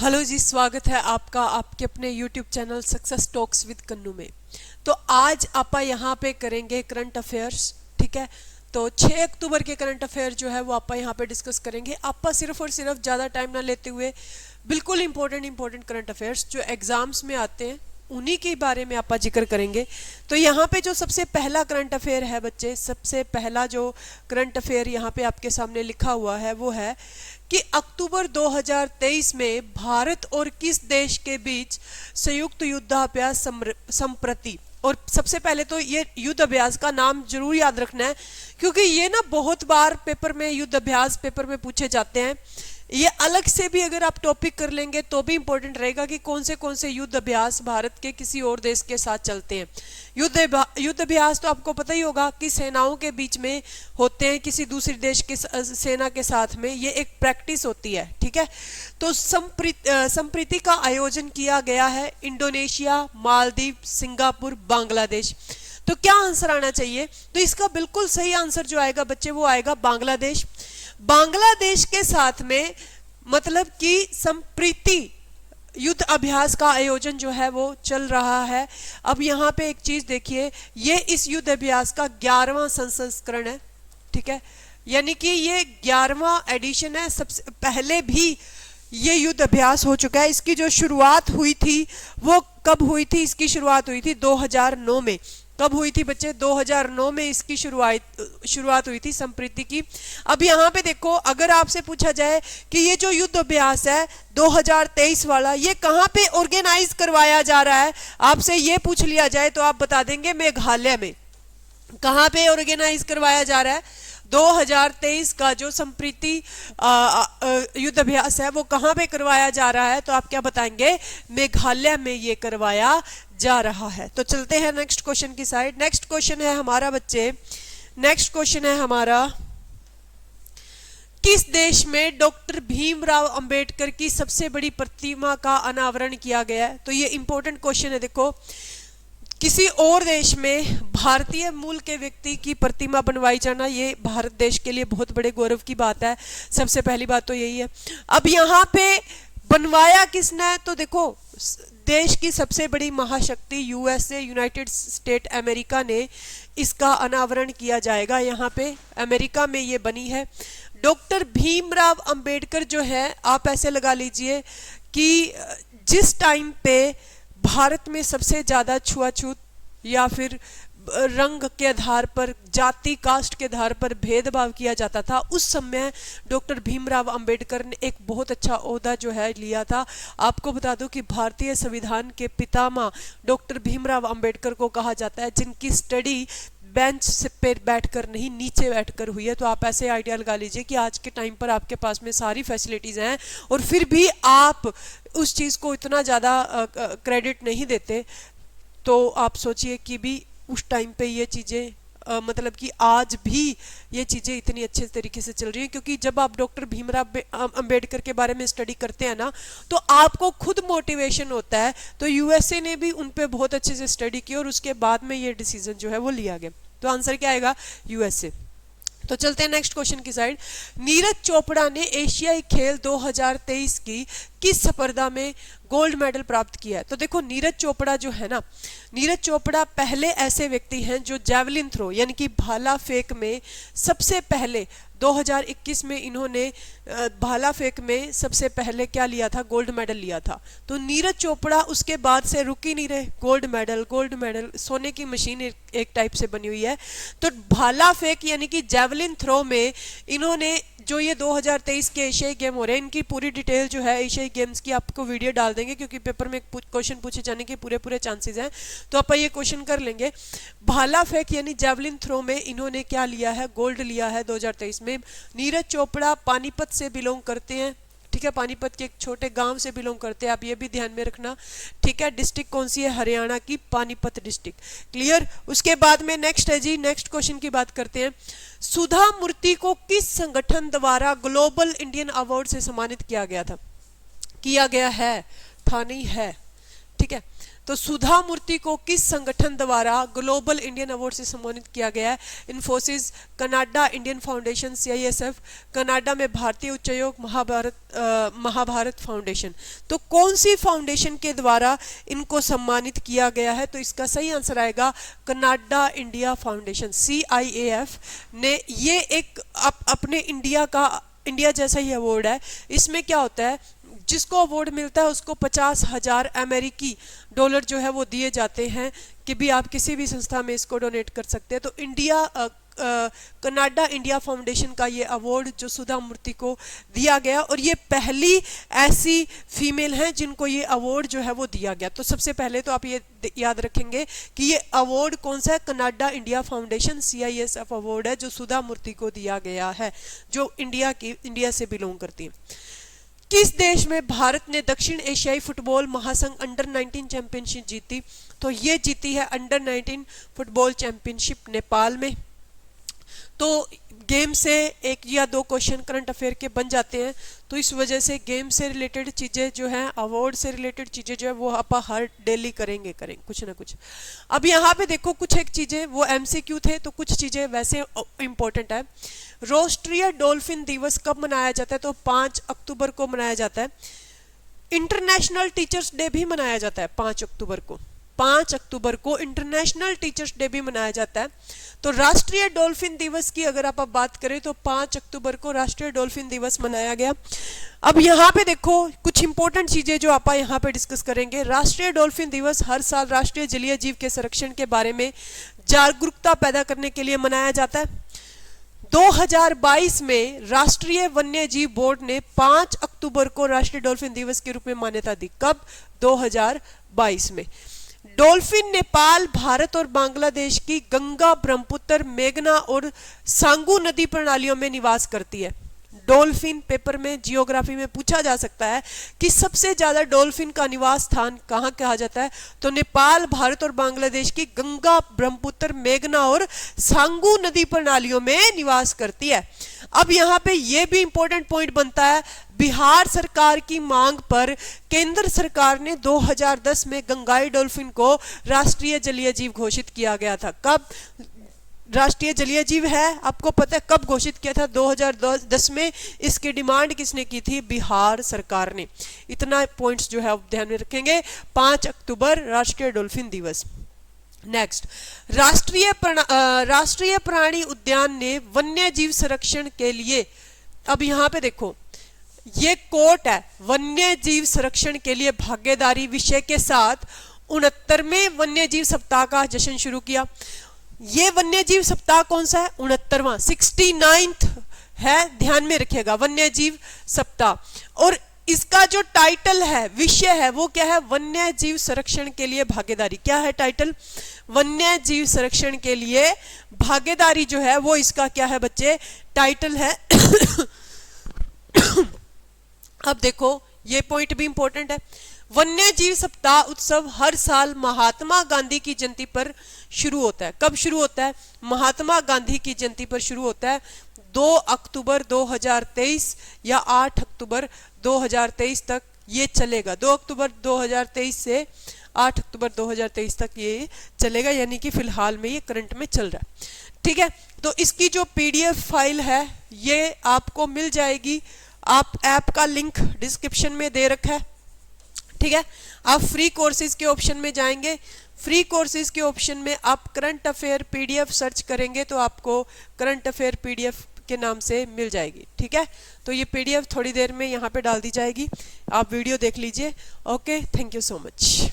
Hello जी, स्वागत है आपका आपके अपने YouTube channel success talks with Kannu में। तो आज आप यहाँ पे करेंगे करंट अफेयर्स। ठीक है, तो 6 अक्टूबर के करंट अफेयर जो है वो आप यहाँ पे डिस्कस करेंगे। आप सिर्फ और सिर्फ ज़्यादा टाइम ना लेते हुए बिल्कुल इंपॉर्टेंट करंट अफेयर्स जो एग्जाम्स में आते हैं उन्हीं के बारे में आप जिक्र करेंगे। तो यहाँ पे जो सबसे पहला करंट अफेयर है बच्चे, सबसे पहला जो करंट अफेयर यहाँ पे आपके सामने लिखा हुआ है वो है कि अक्टूबर 2023 में भारत और किस देश के बीच संयुक्त युद्धाभ्यास संप्रति। और सबसे पहले तो ये युद्ध अभ्यास का नाम जरूर याद रखना है, क्योंकि ये ना बहुत बार पेपर में युद्ध अभ्यास पेपर में पूछे जाते हैं। ये अलग से भी अगर आप टॉपिक कर लेंगे तो भी इंपॉर्टेंट रहेगा कि कौन से युद्ध अभ्यास भारत के किसी और देश के साथ चलते हैं। युद्ध अभ्यास तो आपको पता ही होगा कि सेनाओं के बीच में होते हैं, किसी दूसरे देश के सेना के साथ में। ये एक प्रैक्टिस होती है। ठीक है, तो संप्रीति का आयोजन किया गया है इंडोनेशिया, मालदीव, सिंगापुर, बांग्लादेश। तो क्या आंसर आना चाहिए? तो इसका बिल्कुल सही आंसर जो आएगा बच्चे वो आएगा बांग्लादेश। बांग्लादेश के साथ में मतलब कि संप्रीति युद्ध अभ्यास का आयोजन जो है वो चल रहा है। अब यहाँ पे एक चीज देखिए, ये इस युद्ध अभ्यास का 11वां संस्करण है। ठीक है, यानी कि ये 11वां एडिशन है। सबसे पहले भी ये युद्ध अभ्यास हो चुका है। इसकी जो शुरुआत हुई थी वो कब हुई थी? इसकी शुरुआत हुई थी 2009 में। कब हुई थी बच्चे? 2009 में इसकी शुरुआत हुई थी संप्रीति की। अब यहाँ पे देखो, अगर आपसे पूछा जाए कि ये जो युद्ध अभ्यास है 2023 वाला, ये कहाँ पे ऑर्गेनाइज करवाया जा रहा है, आपसे ये पूछ लिया जाए तो आप बता देंगे मेघालय में। कहाँ पे ऑर्गेनाइज करवाया जा रहा है? 2023 का जो संप्रीति युद्ध अभ्यास है वो कहाँ पे करवाया जा रहा है? तो आप क्या बताएंगे? मेघालय में ये करवाया जा रहा है। तो चलते हैं नेक्स्ट क्वेश्चन की साइड। नेक्स्ट क्वेश्चन है हमारा बच्चे, नेक्स्ट क्वेश्चन है हमारा, किस देश में डॉक्टर भीमराव अंबेडकर की सबसे बड़ी प्रतिमा का अनावरण किया गया है? तो ये इंपॉर्टेंट क्वेश्चन है। देखो, किसी और देश में भारतीय मूल के व्यक्ति की प्रतिमा बनवाई जाना, ये भारत देश के लिए बहुत बड़े गौरव की बात है। सबसे पहली बात तो यही है। अब यहाँ पे बनवाया किसने? तो देखो, देश की सबसे बड़ी महाशक्ति यूएसए, यूनाइटेड स्टेट अमेरिका ने इसका अनावरण किया जाएगा। यहाँ पे अमेरिका में ये बनी है। डॉक्टर भीमराव अंबेडकर जो है, आप ऐसे लगा लीजिए कि जिस टाइम पे भारत में सबसे ज्यादा छुआछूत या फिर रंग के आधार पर, जाति कास्ट के आधार पर भेदभाव किया जाता था, उस समय डॉक्टर भीमराव अंबेडकर ने एक बहुत अच्छा ओहदा जो है लिया था। आपको बता दूं कि भारतीय संविधान के पितामह डॉक्टर भीमराव अंबेडकर को कहा जाता है, जिनकी स्टडी बेंच पे बैठकर नहीं, नीचे बैठकर हुई है। तो आप ऐसे आइडिया लगा लीजिए कि आज के टाइम पर आपके पास में सारी फैसिलिटीज हैं और फिर भी आप उस चीज को इतना ज्यादा क्रेडिट नहीं देते। तो आप सोचिए कि भी उस टाइम पे ये चीजें मतलब कि आज भी ये चीजें इतनी अच्छे तरीके से चल रही हैं, क्योंकि जब आप डॉक्टर भीमराव अंबेडकर के बारे में स्टडी करते हैं ना, तो आपको खुद मोटिवेशन होता है। तो यूएसए ने भी उन पे बहुत अच्छे से स्टडी की और उसके बाद में ये डिसीजन जो है वो लिया गया। तो आंसर क्या आएगा? यूएसए। तो चलते हैं नेक्स्ट क्वेश्चन की साइड। नीरज चोपड़ा ने एशियाई खेल 2023 की किस स्पर्धा में गोल्ड मेडल प्राप्त किया है? तो देखो, नीरज चोपड़ा जो है ना, नीरज चोपड़ा पहले ऐसे व्यक्ति हैं जो जैवलिन थ्रो यानी कि भाला फेंक में सबसे पहले 2021 में इन्होंने भाला फेंक में सबसे पहले क्या लिया था? गोल्ड मेडल लिया था। तो नीरज चोपड़ा उसके बाद से रुक ही नहीं रहे, गोल्ड मेडल, सोने की मशीन एक टाइप से बनी हुई है। तो भाला फेंक यानी कि जैवलिन थ्रो में इन्होंने जो ये 2023 के एशियाई गेम हो रहे हैं, इनकी पूरी डिटेल जो है एशियाई गेम्स की आपको वीडियो डाल देंगे, क्योंकि पेपर में क्वेश्चन पूछे जाने के पूरे चांसेस हैं। तो आप ये क्वेश्चन कर लेंगे। भाला फेंक यानी जैवलिन थ्रो में इन्होंने क्या लिया है? गोल्ड लिया है 2023 में। नीरज चोपड़ा पानीपत से बिलोंग करते हैं। ठीक है, पानीपत के एक छोटे गांव से बिलोंग करते हैं, आप ये भी ध्यान में रखना। ठीक है, डिस्ट्रिक्ट कौन सी है? हरियाणा की पानीपत डिस्ट्रिक्ट। क्लियर? उसके बाद में नेक्स्ट है जी, नेक्स्ट क्वेश्चन की बात करते हैं। सुधा मूर्ति को किस संगठन द्वारा ग्लोबल इंडियन अवार्ड से सम्मानित किया गया था? किया गया है, था नहीं है। ठीक है, तो सुधा मूर्ति को किस संगठन द्वारा ग्लोबल इंडियन अवार्ड से सम्मानित किया गया है? Infosys, Canada Indian foundation, CISF, Canada में भारतीय उच्चायोग, महाभारत फाउंडेशन। तो कौन सी फाउंडेशन के द्वारा इनको सम्मानित किया गया है? तो इसका सही आंसर आएगा कनाडा इंडिया फाउंडेशन, CIAF ने। ये एक अपने इंडिया जैसा ही अवार्ड है। इसमें क्या होता है, जिसको अवार्ड मिलता है उसको 50,000 अमेरिकी डॉलर जो है वो दिए जाते हैं कि भी आप किसी भी संस्था में इसको डोनेट कर सकते हैं। तो कनाडा इंडिया फाउंडेशन का ये अवार्ड जो सुधा मूर्ति को दिया गया, और ये पहली ऐसी फीमेल हैं जिनको ये अवार्ड जो है वो दिया गया। तो सबसे पहले तो आप ये याद रखेंगे कि ये अवार्ड कौन सा है? Canada India foundation CISF award है जो सुधा मूर्ति को दिया गया है, जो इंडिया से बिलोंग करती है। किस देश में भारत ने दक्षिण एशियाई फुटबॉल महासंघ अंडर-19 चैंपियनशिप जीती? तो ये जीती है अंडर-19 फुटबॉल चैंपियनशिप नेपाल में। तो गेम से एक या दो क्वेश्चन करंट अफेयर के बन जाते हैं, तो इस वजह से गेम से रिलेटेड चीज़ें जो हैं, अवार्ड से रिलेटेड चीज़ें जो है वो आप हर डेली करेंगे कुछ ना कुछ। अब यहाँ पे देखो कुछ एक चीज़ें वो MCQ थे, तो कुछ चीज़ें वैसे इंपॉर्टेंट है। राष्ट्रीय डॉल्फिन दिवस कब मनाया जाता है? तो 5 अक्टूबर को मनाया जाता है। इंटरनेशनल टीचर्स डे भी मनाया जाता है 5 अक्टूबर को। 5 अक्टूबर को इंटरनेशनल टीचर्स डे भी मनाया जाता है। तो राष्ट्रीय डॉल्फिन दिवस की अगर आप बात करें तो 5 अक्टूबर को राष्ट्रीय डॉल्फिन दिवस मनाया गया। अब यहाँ पे देखो कुछ इंपॉर्टेंट चीजें जो आप यहाँ पे डिस्कस करेंगे। राष्ट्रीय डॉल्फिन दिवस हर साल राष्ट्रीय जलीय जीव के संरक्षण के बारे में जागरूकता पैदा करने के लिए मनाया जाता है। 2022 में राष्ट्रीय वन्य जीव बोर्ड ने 5 अक्टूबर को राष्ट्रीय डॉल्फिन दिवस के रूप में मान्यता दी। कब? 2022 में। डॉल्फिन नेपाल, भारत और बांग्लादेश की गंगा, ब्रह्मपुत्र, मेघना और सांगू नदी प्रणालियों में निवास करती है। डॉल्फिन पेपर में जियोग्राफी में पूछा जा सकता है कि सबसे ज्यादा डॉल्फिन का निवास स्थान कहाँ कहा जाता है? तो नेपाल, भारत और बांग्लादेश की गंगा, ब्रह्मपुत्र, मेघना और सांगू नदी प्रणालियों में निवास करती है। अब यहाँ पे ये भी इंपॉर्टेंट पॉइंट बनता है, बिहार सरकार की मांग पर केंद्र सरकार ने 2010 में गंगाई डॉल्फिन को राष्ट्रीय जलीय जीव घोषित किया गया था। कब राष्ट्रीय जलीय जीव है आपको पता है कब घोषित किया था? 2010 में। इसकी डिमांड किसने की थी? बिहार सरकार ने। इतना पॉइंट्स जो है आप ध्यान में रखेंगे। 5 अक्टूबर राष्ट्रीय डॉल्फिन दिवस। नेक्स्ट, राष्ट्रीय प्राणी उद्यान ने वन्य जीव संरक्षण के लिए, अब यहाँ पे देखो ये कोट है, वन्य जीव संरक्षण के लिए भागीदारी विषय के साथ 69वें वन्य जीव सप्ताह का जश्न शुरू किया। ये वन्य जीव सप्ताह कौन सा है? 69वां, 69th है, ध्यान में रखिएगा, वन्य जीव सप्ताह। और इसका जो टाइटल है, विषय है, वो क्या है? वन्य जीव संरक्षण के लिए भागीदारी। क्या है टाइटल? वन्य जीव संरक्षण के लिए भागीदारी जो है वो इसका क्या है बच्चे? टाइटल है। अब देखो ये पॉइंट भी इंपॉर्टेंट है। वन्य जीव सप्ताह उत्सव हर साल महात्मा गांधी की जयंती पर शुरू होता है। कब शुरू होता है? महात्मा गांधी की जयंती पर शुरू होता है। 2 अक्टूबर 2023 या 8 अक्टूबर 2023 तक ये चलेगा। 2 अक्टूबर 2023 से 8 अक्टूबर 2023 तक ये चलेगा, यानी कि फिलहाल में ये करंट में चल रहा है। ठीक है, तो इसकी जो PDF फाइल है ये आपको मिल जाएगी। आप ऐप का लिंक डिस्क्रिप्शन में दे रखा है। ठीक है, आप फ्री कोर्सेज के ऑप्शन में जाएंगे। फ्री कोर्सेज के ऑप्शन में आप करंट अफेयर PDF सर्च करेंगे तो आपको करंट अफेयर PDF के नाम से मिल जाएगी। ठीक है, तो ये PDF थोड़ी देर में यहाँ पे डाल दी जाएगी, आप वीडियो देख लीजिए। Okay, thank you so much.